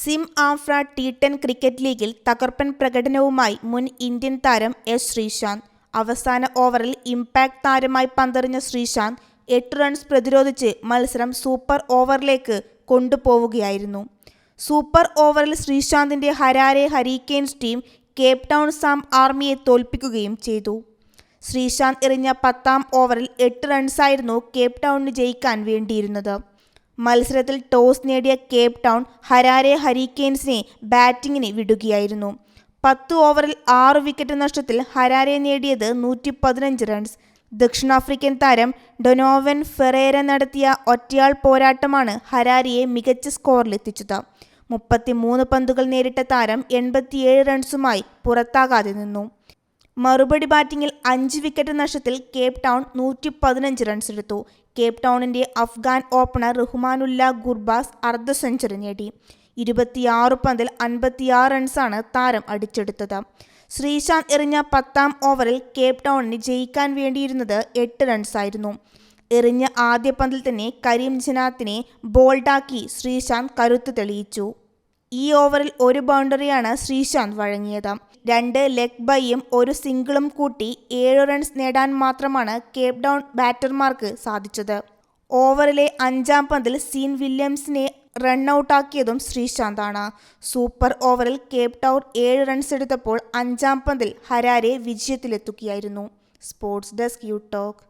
SIM ആഫ്ര T10 cricket ലീഗിൽ തകർപ്പൻ പ്രകടനവുമായി മുൻ ഇന്ത്യൻ താരം ശ്രീശാന്ത്. അവസാന ഓവറിൽ ഇംപാക്ട് താരമായി പന്തെറിഞ്ഞ ശ്രീശാന്ത് 8 റൺസ് പ്രതിരോധിച്ച് മത്സരം സൂപ്പർ ഓവറിലേക്ക് കൊണ്ടുപോവുകയായിരുന്നു. സൂപ്പർ ഓവറിൽ ശ്രീശാന്തിന്റെ Harare Hurricanes team Cape Town Sam ആർമിയെ തോൽപ്പിക്കുകയും ചെയ്തു. ശ്രീശാന്ത് എറിഞ്ഞ 10ാം ഓവറിൽ 8 റൺസായിരുന്നു കേപ്പ് ടൗണിന് ജയിക്കാൻ വേണ്ടിയിരുന്നത്. മത്സരത്തിൽ ടോസ് നേടിയ കേപ്പ് ടൗൺ ഹരാരെ ഹരിക്കെയിൻസിനെ ബാറ്റിംഗിന് വിടുകയായിരുന്നു. 10 ഓവറിൽ 6 വിക്കറ്റ് നഷ്ടത്തിൽ ഹരാരെ നേടിയത് 115 റൺസ്. ദക്ഷിണാഫ്രിക്കൻ താരം ഡൊനോവൻ ഫെറേര നടത്തിയ ഒറ്റയാൾ പോരാട്ടമാണ് ഹരാരിയെ മികച്ച സ്കോറിലെത്തിച്ചത്. 33 പന്തുകൾ നേരിട്ട താരം 87 റൺസുമായി പുറത്താകാതെ നിന്നു. മറുപടി ബാറ്റിംഗിൽ 5 വിക്കറ്റ് നഷ്ടത്തിൽ കേപ്പ് ടൗൺ 115 റൺസ് എടുത്തു. കേപ്പ് ടൗണിന്റെ അഫ്ഗാൻ ഓപ്പണർ റഹ്മാനുല്ല ഗുർബാസ് അർദ്ധ സെഞ്ചുറി നേടി. 26 പന്തിൽ 56 റൺസാണ് താരം അടിച്ചെടുത്തത്. ശ്രീശാന്ത് എറിഞ്ഞ 10ാം ഓവറിൽ കേപ്പ് ടൗണിന് ജയിക്കാൻ വേണ്ടിയിരുന്നത് 8 റൺസായിരുന്നു. എറിഞ്ഞ ആദ്യ പന്തിൽ തന്നെ കരീം ജനാത്തിനെ ബോൾഡാക്കി ശ്രീശാന്ത് കരുത്ത് തെളിയിച്ചു. ഈ ഓവറിൽ 1 ബൗണ്ടറിയാണ് ശ്രീശാന്ത് വഴങ്ങിയത്. 2 ലെഗ് ബൈയും 1 സിംഗിളും കൂട്ടി 7 റൺസ് നേടാൻ മാത്രമാണ് കേപ്പ് ടൗൺ ബാറ്റർമാർക്ക് സാധിച്ചത്. ഓവറിലെ 5ാം പന്തിൽ സീൻ വില്യംസിനെ റണ്ണൌട്ടാക്കിയതും ശ്രീശാന്താണ്. സൂപ്പർ ഓവറിൽ കേപ്പ് ടൗൺ 7 റൺസ് എടുത്തപ്പോൾ 5ാം പന്തിൽ ഹരാരെ വിജയത്തിലെത്തുകയായിരുന്നു. Sports desk you talk.